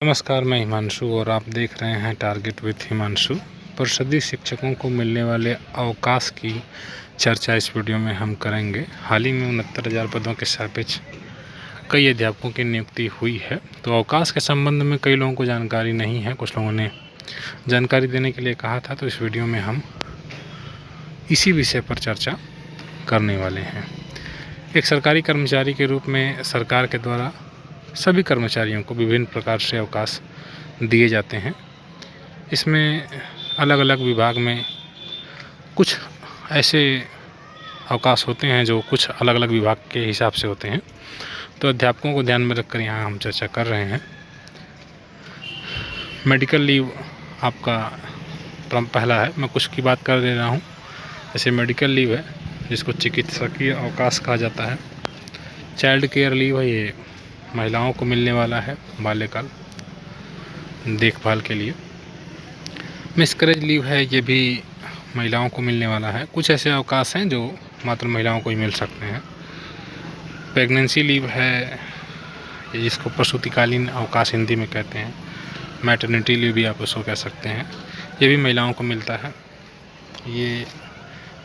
नमस्कार, मैं हिमांशु और आप देख रहे हैं टारगेट विथ हिमांशु। परिषदीय शिक्षकों को मिलने वाले अवकाश की चर्चा इस वीडियो में हम करेंगे। हाल ही में 69,000 पदों के सापेक्ष कई अध्यापकों की नियुक्ति हुई है, तो अवकाश के संबंध में कई लोगों को जानकारी नहीं है। कुछ लोगों ने जानकारी देने के लिए कहा था, तो इस वीडियो में हम इसी विषय पर चर्चा करने वाले हैं। एक सरकारी कर्मचारी के रूप में सरकार के द्वारा सभी कर्मचारियों को विभिन्न प्रकार से अवकाश दिए जाते हैं। इसमें अलग अलग विभाग में कुछ ऐसे अवकाश होते हैं जो कुछ अलग अलग विभाग के हिसाब से होते हैं, तो अध्यापकों को ध्यान में रखकर यहाँ हम चर्चा कर रहे हैं। मेडिकल लीव आपका पहला है, मैं कुछ की बात कर दे रहा हूँ। जैसे मेडिकल लीव है, जिसको चिकित्सकीय अवकाश कहा जाता है। चाइल्ड केयर लीव है, ये महिलाओं को मिलने वाला है बाल्यकाल देखभाल के लिए। मिसकैरेज लीव है, ये भी महिलाओं को मिलने वाला है। कुछ ऐसे अवकाश हैं जो मात्र महिलाओं को ही मिल सकते हैं। प्रेगनेंसी लीव है, जिसको प्रसूतिकालीन अवकाश हिंदी में कहते हैं। मैटरनिटी लीव भी आप उसको कह सकते हैं, ये भी महिलाओं को मिलता है। ये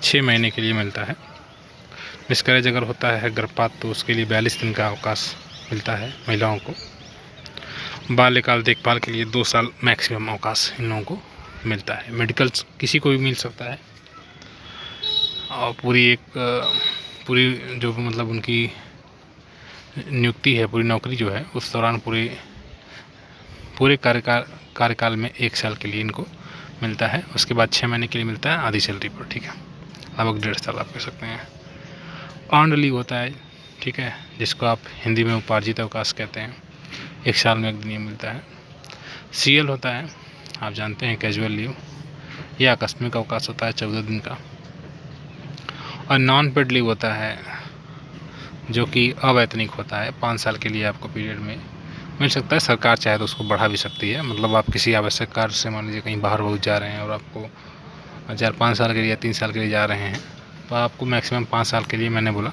6 महीने के लिए मिलता है। मिसकैरेज अगर होता है गर्भपात, तो उसके लिए 42 दिन का अवकाश मिलता है महिलाओं को। बाल्यकाल देखभाल के लिए 2 साल मैक्सिमम अवकाश इन लोगों को मिलता है। मेडिकल किसी को भी मिल सकता है, और पूरी जो मतलब उनकी नियुक्ति है, पूरी नौकरी जो है, उस दौरान पूरे कार्यकाल में 1 साल के लिए इनको मिलता है। उसके बाद 6 महीने के लिए मिलता है आधी सैलरी पर, ठीक है। लगभग 1.5 साल आप कह सकते हैं। अर्न्ड लीव होता है, ठीक है, जिसको आप हिंदी में उपार्जित अवकाश कहते हैं। 1 साल में 1 दिन ये मिलता है। CL होता है, आप जानते हैं, कैजुअल लीव। यह आकस्मिक अवकाश होता है 14 दिन का। और नॉन पेड लीव होता है, जो कि अवैतनिक होता है। 5 साल के लिए आपको पीरियड में मिल सकता है। सरकार चाहे तो उसको बढ़ा भी सकती है। मतलब आप किसी आवश्यक कार्य से मान लीजिए कहीं बाहर बहुत जा रहे हैं और आपको 4-5 साल के लिए या 3 साल के लिए जा रहे हैं, तो आपको मैक्सिमम 5 साल के लिए, मैंने बोला,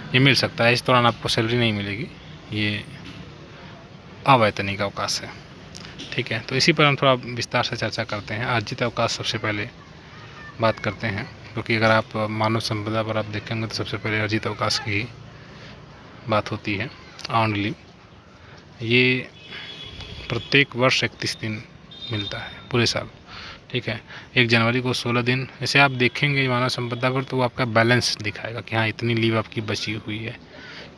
ये मिल सकता है। इस दौरान आपको सैलरी नहीं मिलेगी, ये अवैतनिक अवकाश है, ठीक है। तो इसी पर हम थोड़ा विस्तार से चर्चा करते हैं। अर्जित अवकाश सबसे पहले बात करते हैं, क्योंकि अगर आप मानव संपदा पर आप देखेंगे तो सबसे पहले अर्जित अवकाश की बात होती है। अर्न्ड लीव, ये प्रत्येक वर्ष 31 दिन मिलता है पूरे साल, ठीक है। 1 जनवरी को 16 दिन। जैसे आप देखेंगे मानव संपदा पर, तो आपका बैलेंस दिखाएगा कि हाँ इतनी लीव आपकी बची हुई है,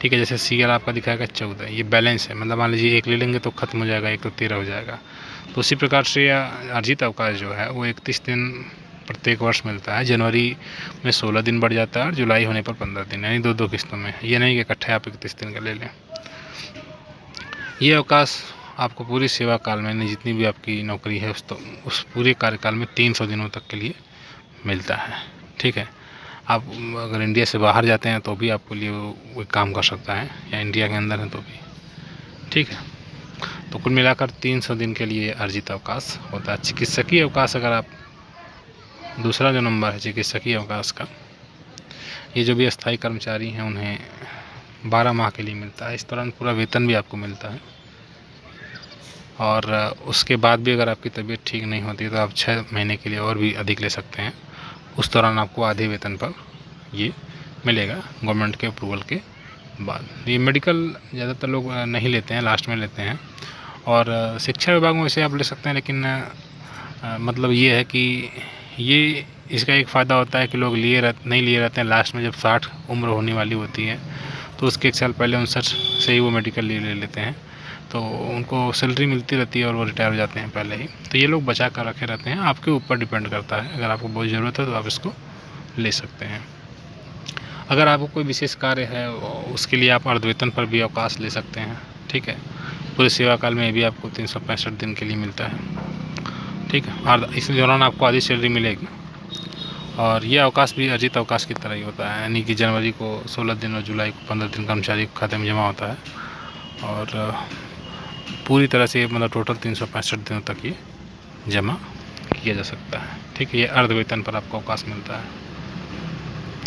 ठीक है। जैसे CL आपका दिखाएगा 14, ये बैलेंस है। मतलब मान लीजिए 1 ले लेंगे तो ख़त्म हो जाएगा, 1 तो 13 हो जाएगा। तो उसी प्रकार से अर्जित अवकाश जो है वो 31 दिन प्रत्येक वर्ष मिलता है। जनवरी में 16 दिन बढ़ जाता है और जुलाई होने पर 15 दिन, यानी 2-2 किस्तों में। ये नहीं कि इकट्ठे आप 31 दिन का ले लें। ये अवकाश आपको पूरी सेवा काल में, जितनी भी आपकी नौकरी है, उस पूरे कार्यकाल में 300 दिनों तक के लिए मिलता है, ठीक है। आप अगर इंडिया से बाहर जाते हैं तो भी आपके लिए वो काम कर सकता है, या इंडिया के अंदर है तो भी, ठीक है। तो कुल मिलाकर 300 दिन के लिए अर्जित अवकाश होता है। चिकित्सकीय अवकाश, अगर आप दूसरा जो नंबर है चिकित्सकीय अवकाश का, ये जो भी अस्थायी कर्मचारी हैं उन्हें 12 माह के लिए मिलता है। इस दौरान पूरा वेतन भी आपको मिलता है, और उसके बाद भी अगर आपकी तबीयत ठीक नहीं होती तो आप 6 महीने के लिए और भी अधिक ले सकते हैं। उस दौरान आपको आधे वेतन पर ये मिलेगा गवर्नमेंट के अप्रूवल के बाद। ये मेडिकल ज़्यादातर लोग नहीं लेते हैं, लास्ट में लेते हैं। और शिक्षा विभाग में वैसे आप ले सकते हैं, लेकिन मतलब ये है कि ये इसका एक फ़ायदा होता है कि लोग नहीं लिए रहते हैं। लास्ट में जब 60 उम्र होने वाली होती है, तो उसके 1 साल पहले 59 से ही वो मेडिकल लीव ले लेते हैं, तो उनको सैलरी मिलती रहती है और वो रिटायर हो जाते हैं पहले ही। तो ये लोग बचा कर रखे रहते हैं। आपके ऊपर डिपेंड करता है, अगर आपको बहुत ज़रूरत है तो आप इसको ले सकते हैं। अगर आपको कोई विशेष कार्य है, उसके लिए आप अर्धवेतन पर भी अवकाश ले सकते हैं, ठीक है। पूरे सेवा काल में भी आपको 365 दिन के लिए मिलता है, ठीक है। और इस दौरान आपको आधी सैलरी मिलेगी। और ये अवकाश भी अर्जित अवकाश की तरह ही होता है, यानी कि जनवरी को 16 दिन और जुलाई को 15 दिन कर्मचारी के खाते में जमा होता है, और पूरी तरह से मतलब टोटल 365 दिनों तक ये जमा किया जा सकता है, ठीक है। ये अर्ध वेतन पर आपको अवकाश मिलता है।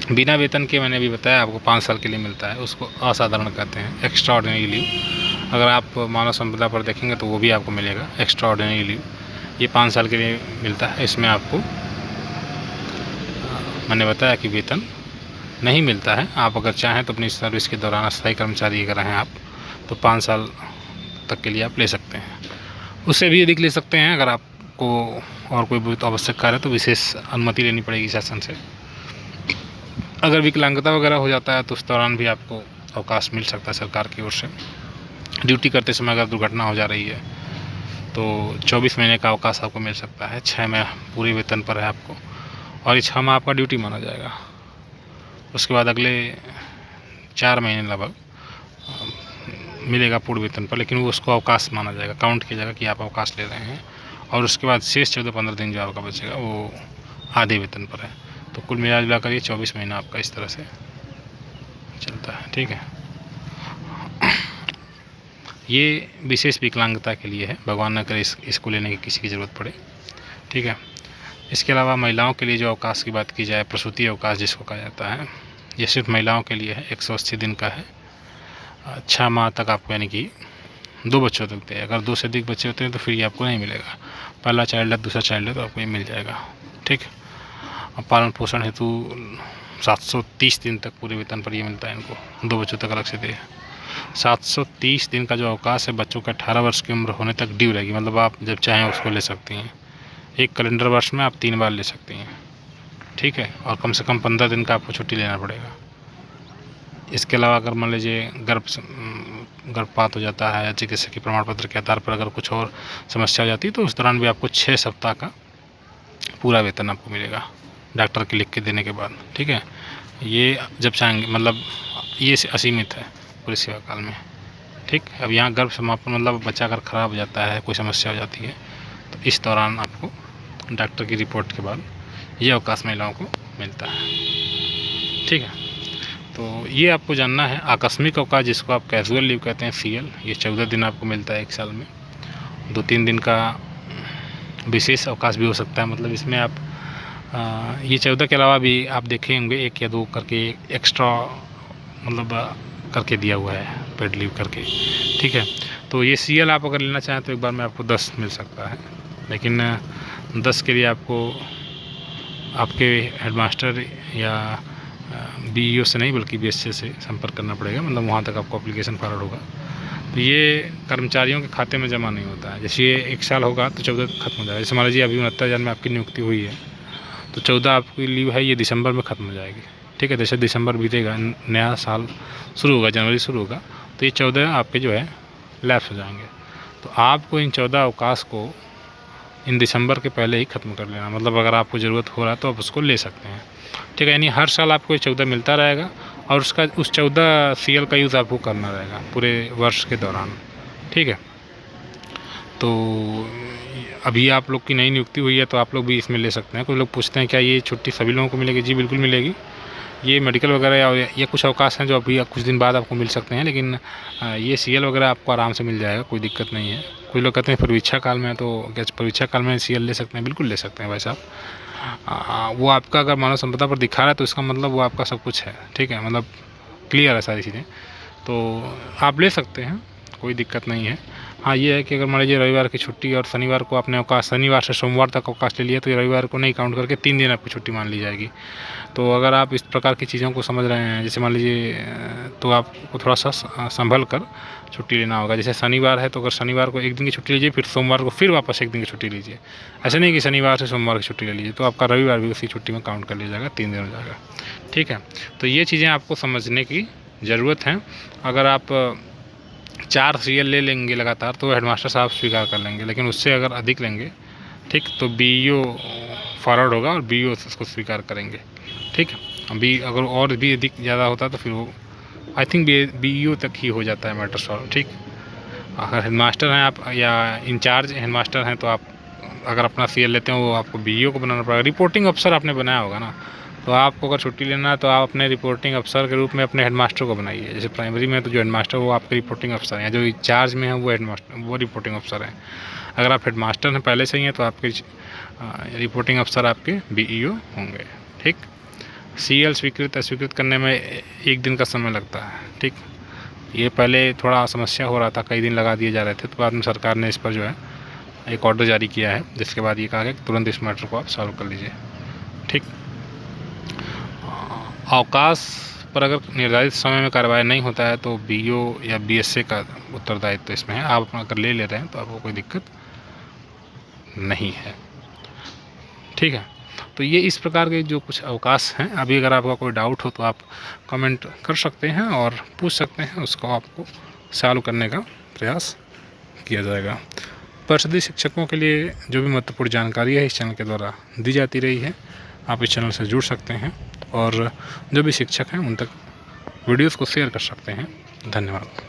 बिना वेतन के मैंने भी बताया आपको 5 साल के लिए मिलता है, उसको असाधारण कहते हैं, एक्स्ट्रा ऑर्डिनरी लीव। अगर आप मानव संपदा पर देखेंगे तो वो भी आपको मिलेगा एक्स्ट्रा ऑर्डिनरी लीव। ये 5 साल के लिए मिलता है। इसमें आपको मैंने बताया कि वेतन नहीं मिलता है। आप अगर चाहें तो अपनी सर्विस के दौरान अस्थायी कर्मचारी अगर हैं आप तो 5 साल तक के लिए आप ले सकते हैं। उससे भी अधिक ले सकते हैं। अगर आपको और कोई बहुत आवश्यक कार्य है तो विशेष अनुमति लेनी पड़ेगी शासन से। अगर विकलांगता वगैरह हो जाता है तो उस दौरान भी आपको अवकाश मिल सकता है सरकार की ओर से। ड्यूटी करते समय अगर दुर्घटना हो जा रही है तो 24 महीने का अवकाश आपको मिल सकता है। 6 माह पूरे वेतन पर है आपको, और ये 6 माह आपका ड्यूटी माना जाएगा। उसके बाद अगले 4 महीने लगभग मिलेगा पूर्ण वेतन पर, लेकिन वो उसको अवकाश माना जाएगा, काउंट किया जाएगा कि आप अवकाश ले रहे हैं। और उसके बाद शेष 14-15 दिन जो आपका बचेगा वो आधे वेतन पर है। तो कुल मिला कर ये 24 महीना आपका इस तरह से चलता है। ठीक है, ये विशेष विकलांगता के लिए है, भगवान न करे इसको लेने की किसी की ज़रूरत पड़े। ठीक है, इसके अलावा महिलाओं के लिए जो अवकाश की बात की जाए, प्रसूति अवकाश जिसको कहा जाता है, ये सिर्फ महिलाओं के लिए है। 180 दिन का है। 6 माह तक आपको, यानी कि 2 बच्चों तक थे। अगर 2 से अधिक बच्चे होते हैं तो फिर ये आपको नहीं मिलेगा। पहला चाइल्ड है, दूसरा चाइल्ड है तो आपको ये मिल जाएगा। ठीक, और पालन पोषण हेतु 730 दिन तक पूरे वेतन पर ये मिलता है इनको। 2 बच्चों तक अलग से दे। 730 दिन का जो अवकाश है बच्चों का 18 वर्ष की उम्र होने तक ड्यू रहेगी। मतलब आप जब चाहें उसको ले सकती हैं। एक कैलेंडर वर्ष में आप 3 बार ले सकती हैं। ठीक है, और कम से कम 15 दिन का आपको छुट्टी लेना पड़ेगा। इसके अलावा अगर मान लीजिए गर्भपात हो जाता है या चिकित्सकीय प्रमाण पत्र के आधार पर अगर कुछ और समस्या हो जाती है तो उस दौरान भी आपको 6 सप्ताह का पूरा वेतन आपको मिलेगा डॉक्टर के लिख के देने के बाद। ठीक है, ये जब चाहेंगे, मतलब ये असीमित है पूरे सेवा काल में। ठीक, अब यहाँ गर्भ समापन मतलब बच्चा अगर ख़राब हो जाता है, कोई समस्या हो जाती है तो इस दौरान आपको डॉक्टर की रिपोर्ट के बाद ये अवकाश महिलाओं को मिलता है। ठीक है, तो ये आपको जानना है। आकस्मिक अवकाश जिसको आप कैजुअल लीव कहते हैं, CL, ये 14 दिन आपको मिलता है 1 साल में। 2-3 दिन का विशेष अवकाश भी हो सकता है। मतलब इसमें आप ये 14 के अलावा भी आप देखे होंगे 1 या 2 करके एक्स्ट्रा मतलब करके दिया हुआ है पेड लीव करके। ठीक है, तो ये CL आप अगर लेना चाहें तो एक बार में आपको 10 मिल सकता है, लेकिन 10 के लिए आपको आपके हेडमास्टर या BEO से नहीं बल्कि BSC से संपर्क करना पड़ेगा। मतलब वहाँ तक आपको एप्लीकेशन फॉरवर्ड होगा। तो ये कर्मचारियों के खाते में जमा नहीं होता है। जैसे ये 1 साल होगा तो 14 खत्म हो जाएगा। जैसे मान लीजिए अभी 69,000 में आपकी नियुक्ति हुई है तो 14 आपकी लीव है, ये दिसंबर में ख़त्म हो जाएगी। ठीक है, जैसे दिसंबर बीतेगा, नया साल शुरू होगा, जनवरी शुरू होगा, तो ये 14 आपके जो है लैप्स हो जाएंगे। तो आपको इन 14 अवकाश को इन दिसंबर के पहले ही ख़त्म कर लेना। मतलब अगर आपको ज़रूरत हो रहा है तो आप उसको ले सकते हैं। ठीक है, यानी हर साल आपको ये 14 मिलता रहेगा और उस 14 CL का यूज़ आपको करना रहेगा पूरे वर्ष के दौरान। ठीक है, तो अभी आप लोग की नई नियुक्ति हुई है तो आप लोग भी इसमें ले सकते हैं। कुछ लोग पूछते हैं क्या ये छुट्टी सभी लोगों को मिलेगी? जी बिल्कुल मिलेगी। ये मेडिकल वगैरह या कुछ अवकाश हैं जो अभी कुछ दिन बाद आपको मिल सकते हैं, लेकिन ये CL वगैरह आपको आराम से मिल जाएगा, कोई दिक्कत नहीं है। कुछ लोग कहते हैं परीक्षा काल में, तो क्या परीक्षा काल में CL ले सकते हैं? बिल्कुल ले सकते हैं भाई साहब। वो आपका अगर मानव संपदा पर दिखा रहा है तो इसका मतलब वो आपका सब कुछ है। ठीक है, मतलब क्लियर है सारी चीज़ें, तो आप ले सकते हैं, कोई दिक्कत नहीं है। हाँ, ये है कि अगर मान लीजिए रविवार की छुट्टी और शनिवार को आपने अवकाश, शनिवार से सोमवार तक अवकाश ले लिया तो ये रविवार को नहीं काउंट करके 3 दिन आपकी छुट्टी मान ली जाएगी। तो अगर आप इस प्रकार की चीज़ों को समझ रहे हैं, जैसे मान लीजिए, तो आपको थोड़ा सा संभल कर छुट्टी लेना होगा। जैसे शनिवार है तो अगर शनिवार को 1 दिन की छुट्टी लीजिए, फिर सोमवार को फिर वापस 1 दिन की छुट्टी लीजिए। ऐसा नहीं कि शनिवार से सोमवार की छुट्टी ले लीजिए, तो आपका रविवार भी उसी छुट्टी में काउंट कर लिया जाएगा, 3 दिन हो जाएगा। ठीक है, तो ये चीज़ें आपको समझने की ज़रूरत है। अगर आप 4 CL ले लेंगे लगातार तो हेडमास्टर साहब स्वीकार कर लेंगे, लेकिन उससे अगर अधिक लेंगे, ठीक, तो BEO फॉरवर्ड होगा और BEO उसको स्वीकार करेंगे। ठीक है, अभी अगर और भी अधिक ज़्यादा होता है तो फिर वो आई थिंक BEO तक ही हो जाता है मैटर सॉल्व। ठीक, अगर हेडमास्टर हैं आप या इंचार्ज हेडमास्टर हैं तो आप अगर अपना CL लेते हैं वो आपको BEO को बनाना पड़ेगा। रिपोर्टिंग अफसर आपने बनाया होगा ना, तो आपको अगर छुट्टी लेना है तो आप अपने रिपोर्टिंग अफसर के रूप में अपने हेडमास्टर को बनाइए। जैसे प्राइमरी में तो जो हेडमास्टर वो आपके रिपोर्टिंग अफसर हैं, जो इंचार्ज में है वो हेडमास्टर, वो रिपोर्टिंग अफसर हैं। अगर आप हेडमास्टर हैं पहले से ही हैं तो आपके रिपोर्टिंग अफसर आपके BEO होंगे। ठीक, CL स्वीकृत अस्वीकृत करने में 1 दिन का समय लगता है। ठीक, ये पहले थोड़ा समस्या हो रहा था, कई दिन लगा दिए जा रहे थे, तो बाद में सरकार ने इस पर जो है एक ऑर्डर जारी किया है, जिसके बाद ये कहा गया कि तुरंत इस मैटर को आप सॉल्व कर लीजिए। ठीक। अवकाश पर अगर निर्धारित समय में कार्रवाई नहीं होता है तो बीओ या बीएसए का उत्तरदायित्व तो इसमें है। आप अपना अगर ले रहे हैं तो आपको कोई दिक्कत नहीं है। ठीक है, तो ये इस प्रकार के जो कुछ अवकाश हैं, अभी अगर आपका कोई डाउट हो तो आप कमेंट कर सकते हैं और पूछ सकते हैं, उसको आपको सॉल्व करने का प्रयास किया जाएगा। परिषदीय शिक्षकों के लिए जो भी महत्वपूर्ण जानकारी है इस चैनल के द्वारा दी जाती रही है। आप इस चैनल से जुड़ सकते हैं और जो भी शिक्षक हैं उन तक वीडियोस को शेयर कर सकते हैं। धन्यवाद।